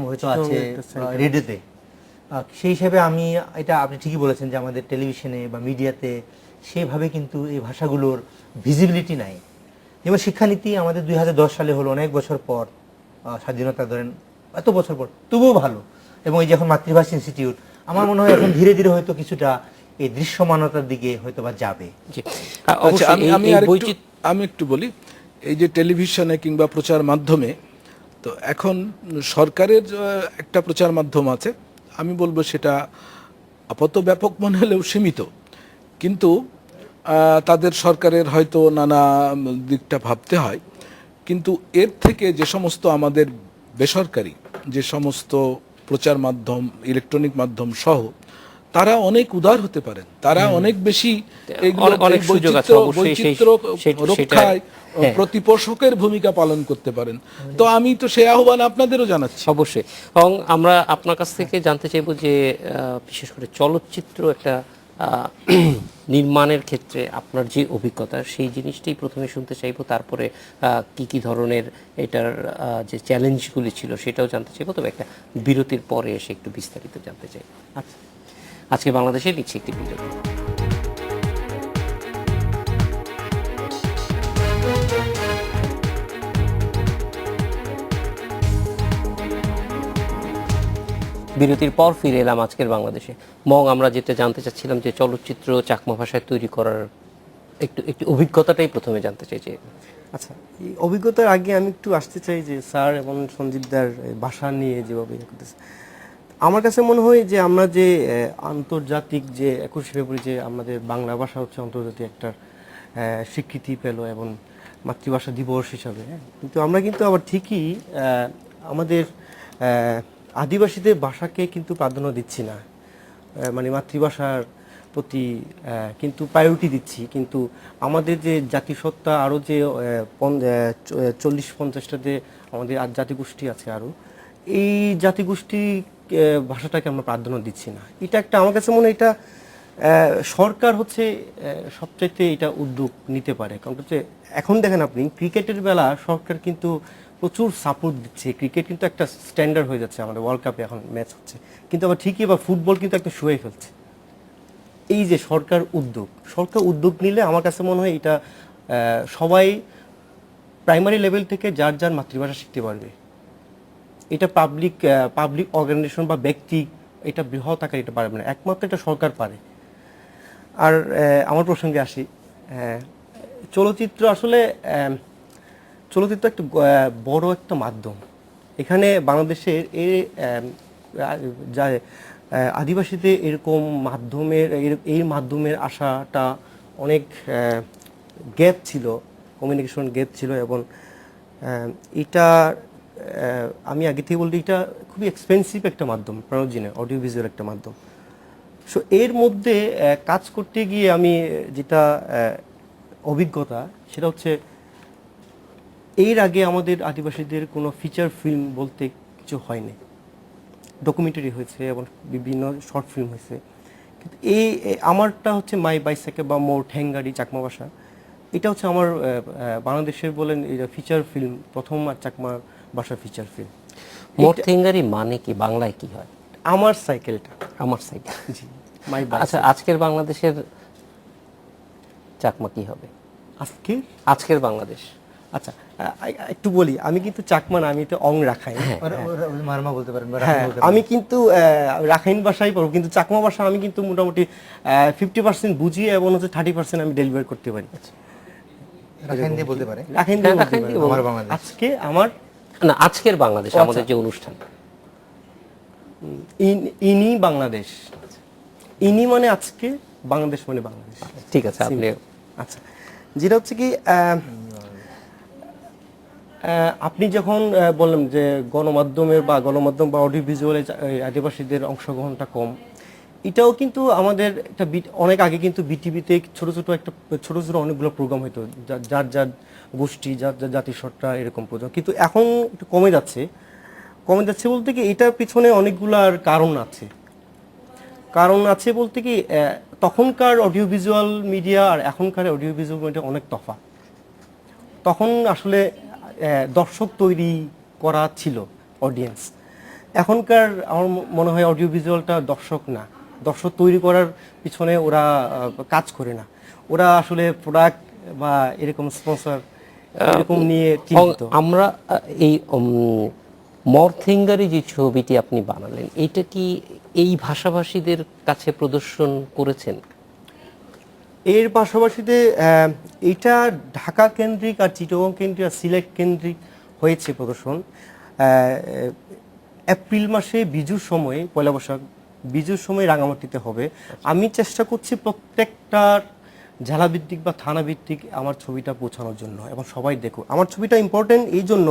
হয়তো আছে রেডিওতে। সেই হিসাবে আমি এটা আপনি ঠিকই বলেছেন যে আমাদের টেলিভিশনে বা মিডিয়াতে সেভাবে কিন্তু এই ভাষাগুলোর ভিজিবিলিটি নাই। যেমন শিক্ষানীতি আমাদের 2010 সালে হলো, অনেক বছর পর, স্বাধীনতা ধরেন এত বছর পর, তবুও ভালো। এবং এই যখন মাতৃভাষা ইনস্টিটিউট, আমার মনে হয় এখন ধীরে ধীরে হয়তো কিছুটা এই দৃশ্যমানতার দিকে হয়তো বা যাবে। আচ্ছা, আমি একটু বলি, এই যে টেলিভিশনে কিংবা প্রচার মাধ্যমে, তো এখন সরকারের একটা প্রচার মাধ্যম আছে, আমি বলবো সেটা আপাতত ব্যাপক মনে হলেও সীমিত, কিন্তু তাদের সরকারের হয়তো নানা দিকটা ভাবতে হয়। কিন্তু এর থেকে যে সমস্ত আমাদের বেসরকারি যে সমস্ত প্রচার মাধ্যম, ইলেকট্রনিক মাধ্যম সহ, তারা অনেক উদার হতে পারেন, তারা অনেক বেশি বৈচিত্র্য রক্ষায় প্রতিপোষকের ভূমিকা পালন করতে পারেন। তো আমি তো সেই আহ্বান আপনাদেরও জানাচ্ছি। অবশ্যই। এবং আমরা আপনার কাছ থেকে জানতে চাইবো যে বিশেষ করে চলচ্চিত্র একটা নির্মাণের ক্ষেত্রে আপনার যে অভিজ্ঞতা, সেই জিনিসটাই প্রথমে শুনতে চাইবো, তারপরে কি কি ধরনের এটার যে চ্যালেঞ্জগুলি ছিল সেটাও জানতে চাইবো, তবে একটা বিরতির পরে এসে একটু বিস্তারিত জানতে চাই। আচ্ছা, আজকে বাংলাদেশে নিচ্ছে একটি বিরতি। বিরতির পর ফিরে এলাম আজকের বাংলাদেশে। আমরা যেটা জানতে চাচ্ছিলাম যে চলচ্চিত্র চাকমা ভাষায় তৈরি করার একটু অভিজ্ঞতাটাই প্রথমে জানতে চাই। যে আচ্ছা, এই অভিজ্ঞতার আগে আমি একটু আসতে চাই যে স্যার এবং সঞ্জীবদার ভাষা নিয়ে যেভাবে করতেছে, আমার কাছে মনে হয় যে আমরা যে আন্তর্জাতিক যে 21শে ফেব্রুয়ারি যে আমাদের বাংলা ভাষা হচ্ছে আন্তর্জাতিক একটা স্বীকৃতি পেল এবং মাতৃভাষা দিবস হিসাবে, কিন্তু আমরা কিন্তু আবার ঠিকই আমাদের আদিবাসীদের ভাষাকে কিন্তু প্রাধান্য দিচ্ছি না, মানে মাতৃভাষার প্রতি কিন্তু প্রায়োরিটি দিচ্ছি। কিন্তু আমাদের যে জাতিসত্তা আরও যে 40-50টাতে আমাদের জাতিগোষ্ঠী আছে আরও, এই জাতিগোষ্ঠী ভাষাটাকে আমরা প্রাধান্য দিচ্ছি না। এটা একটা আমার কাছে মনে হয় এটা সরকার হচ্ছে সবচাইতে এটা উদ্যোগ নিতে পারে। কারণ হচ্ছে এখন দেখেন আপনি ক্রিকেটের বেলা সরকার কিন্তু প্রচুর সাপোর্ট দিচ্ছে, ক্রিকেট কিন্তু একটা স্ট্যান্ডার্ড হয়ে যাচ্ছে, আমাদের ওয়ার্ল্ড কাপে এখন ম্যাচ হচ্ছে, কিন্তু আবার ঠিকই আবার ফুটবল কিন্তু একটা শুয়ে ফেলছে। এই যে সরকার উদ্যোগ নিলে আমার কাছে মনে হয় এটা সবাই প্রাইমারি লেভেল থেকে যার যার মাতৃভাষা শিখতে পারবে। এটা পাবলিক অর্গানাইজেশন বা ব্যক্তি এটা বৃহৎ আকারে এটা পারবে না, একমাত্র এটা সরকার পারে। আর আমার প্রসঙ্গে আসি, চলচ্চিত্র আসলে চলচ্চিত্র একটা বড় একটা মাধ্যম। এখানে বাংলাদেশের আদিবাসীদের এরকম এই মাধ্যমের আশাটা অনেক গ্যাপ ছিল, কমিউনিকেশন গ্যাপ ছিল, এবং এটা আমি আগে থেকে বলতে এটা খুবই এক্সপেন্সিভ একটা মাধ্যম, প্রয়োজনীয় অডিও ভিজুয়াল একটা মাধ্যম। সো এর মধ্যে কাজ করতে গিয়ে আমি যেটা অভিজ্ঞতা, সেটা হচ্ছে এর আগে আমাদের আদিবাসীদের কোনো ফিচার ফিল্ম বলতে কিছু হয়নি। ডকুমেন্টারি হয়েছে এবং বিভিন্ন শর্ট ফিল্ম হয়েছে, কিন্তু আমারটা হচ্ছে মাই বাইসাইকেল বা মোর ঠেঙ্গারি চাকমা ভাষা, এটা হচ্ছে আমার বাংলাদেশের বলেন ফিচার ফিল্ম প্রথম আর চাকমা ভাষার ফিচার ফিল্ম। মোর ঠেঙ্গারি মানে কি, বাংলায় কি হয়? আমার সাইকেলটা, আমার সাইকেল। জি, মাই। আচ্ছা, আজকের বাংলাদেশের চাকমা কি হবে? আজকের বাংলাদেশ, আচ্ছা একটু বলি, আমি কিন্তু চাকমা না, আমি তো অং রাখাইন, মারমা বলতে পারেন। আমি কিন্তু রাখাইন ভাষাই পড়ব, কিন্তু চাকমা ভাষা আমি কিন্তু মোটামুটি 50% বুঝি এবং হচ্ছে 30% আমি ডেলিভার করতে পারি। রাখাইন দিয়ে বলতে পারে, রাখাইন দিয়ে আমার বাংলাদেশ। আজকে আমার না, আজকের বাংলাদেশ আমাদের যে অনুষ্ঠান, ইনি বাংলাদেশ, ইনি মানে আজকে, বাংলাদেশ মানে বাংলাদেশ। ঠিক আছে, আপনি আচ্ছা, যেটা হচ্ছে কি আপনি যখন বললেন যে গণমাধ্যম বা অডিও ভিজুয়ালে আদিবাসীদের অংশগ্রহণটা কম, এটাও কিন্তু আমাদের একটা অনেক আগে কিন্তু বিটিভিতে ছোট ছোট অনেকগুলো প্রোগ্রাম হতো, যার যার গোষ্ঠী, যার যার জাতিসত্তা এরকম প্রোগ্রাম, কিন্তু এখন একটু কমে যাচ্ছে বলতে কি এটার পিছনে অনেকগুলার কারণ আছে বলতে কি তখনকার অডিও ভিজুয়াল মিডিয়া আর এখনকার অডিও ভিজুয়াল মিডিয়া অনেক তফাৎ। তখন আসলে দর্শক তৈরি করা ছিল, অডিয়েন্স, এখনকার আমার মনে হয় অডিও ভিজুয়ালটা দর্শক না, দর্শক তৈরি করার পিছনে ওরা কাজ করে না, ওরা আসলে প্রোডাক্ট বা এরকম স্পন্সর এরকম নিয়ে চিন্তিত। আমরা এই মরথিঙ্গারি যে ছবিটি আপনি বানালেন, এটা কি এই ভাষাভাষীদের কাছে প্রদর্শন করেছেন? এর পাশাপাশিতে এটা ঢাকা কেন্দ্রিক আর চিটাগং কেন্দ্রিক আর সিলেট কেন্দ্রিক হয়েছে প্রদর্শন। এপ্রিল মাসে বিজুর সময়, পয়লা বৈশাখ বিজুর সময় রাঙামাটিতে হবে। আমি চেষ্টা করছি প্রত্যেকটার জেলাভিত্তিক বা থানাভিত্তিক আমার ছবিটা পৌঁছানোর জন্য, এবং সবাই দেখুক। আমার ছবিটা ইম্পর্টেন্ট এই জন্য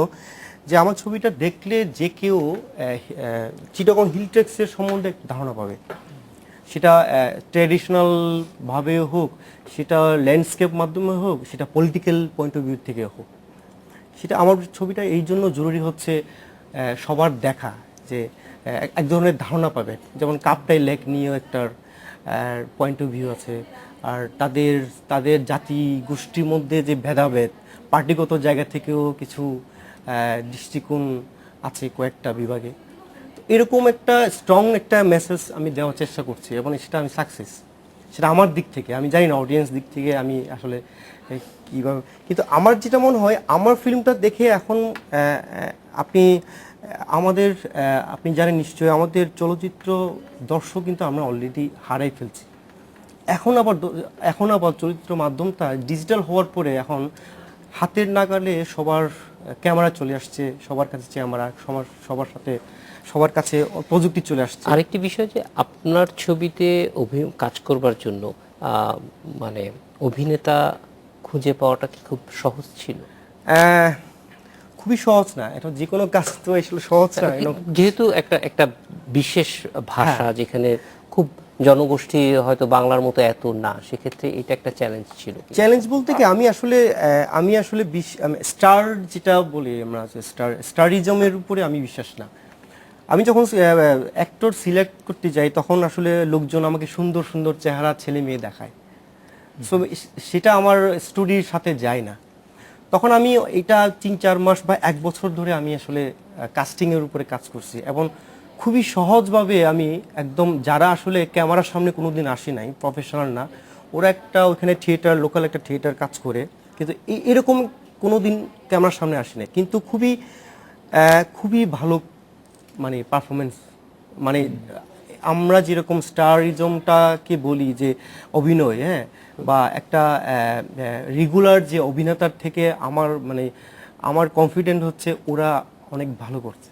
যে আমার ছবিটা দেখলে যে কেউ চিটাগং হিল ট্রেক্সের সম্বন্ধে একটা ধারণা পাবে, সেটা ট্র্যাডিশনাল ভাবে হোক, সেটা ল্যান্ডস্কেপ মাধ্যমে হোক, সেটা পলিটিক্যাল পয়েন্ট অফ ভিউ থেকে হোক। সেটা আমার ছবিটা এই জন্য জরুরি হচ্ছে সবার দেখা, যে এক ধরনের ধারণা পাবে। যেমন কাপ্তাই লেক নিয়েও একটা পয়েন্ট অফ ভিউ আছে, আর তাদের জাতি গোষ্ঠীর মধ্যে যে ভেদাভেদ, পার্টিগত জায়গা থেকেও কিছু দৃষ্টিকোণ আছে কয়েকটা বিভাগে। এরকম একটা স্ট্রং একটা মেসেজ আমি দেওয়ার চেষ্টা করছি, এবং সেটা আমি সাকসেস, সেটা আমার দিক থেকে। আমি জানি না অডিয়েন্স দিক থেকে আমি আসলে কীভাবে, কিন্তু আমার যেটা মনে হয় আমার ফিল্মটা দেখে এখন আপনি জানেন নিশ্চয়ই আমাদের চলচ্চিত্র দর্শক কিন্তু আমরা অলরেডি হারাই ফেলছি। এখন আবার চলচ্চিত্র মাধ্যমটা ডিজিটাল হওয়ার পরে এখন হাতের নাগালে সবার ক্যামেরা চলে আসছে, সবার কাছে ক্যামেরা, সবার কাছে প্রযুক্তি চলে আসছে। আরেকটি বিষয় যে আপনার ছবিতে কাজ করবার জন্য মানে অভিনেতা খুঁজে পাওয়াটা কি খুব সহজ ছিল? খুবই সহজ না, এটা যে কোনো কাজ তো আসলে সহজ না, যেহেতু একটা বিশেষ ভাষা যেখানে খুব জনগোষ্ঠী হয়তো বাংলার মতো এত না, সেক্ষেত্রে এটা একটা চ্যালেঞ্জ ছিল। চ্যালেঞ্জ বলতে কি, আমি আসলে স্টার যেটা বলি আমরা, স্টারিজমের উপরে আমি বিশ্বাস না। আমি যখন অ্যাক্টর সিলেক্ট করতে যাই তখন আসলে লোকজন আমাকে সুন্দর সুন্দর চেহারা ছেলে মেয়ে দেখায়, সো সেটা আমার স্টোরির সাথে যায় না। তখন আমি এটা 3-4 মাস বা 1 বছর ধরে আমি আসলে কাস্টিংয়ের উপরে কাজ করছি, এবং খুবই সহজভাবে আমি একদম, যারা আসলে ক্যামেরার সামনে কোনোদিন আসে নাই, প্রফেশনাল না, ওরা ওইখানে লোকাল একটা থিয়েটার কাজ করে, কিন্তু এরকম কোনোদিন ক্যামেরার সামনে আসে নাই, কিন্তু খুবই ভালো মানে পারফরমেন্স। মানে আমরা যেরকম স্টারিজমটাকে বলি যে অভিনয়, হ্যাঁ, বা একটা রেগুলার যে অভিনেতার থেকে আমার কনফিডেন্ট হচ্ছে ওরা অনেক ভালো করছে।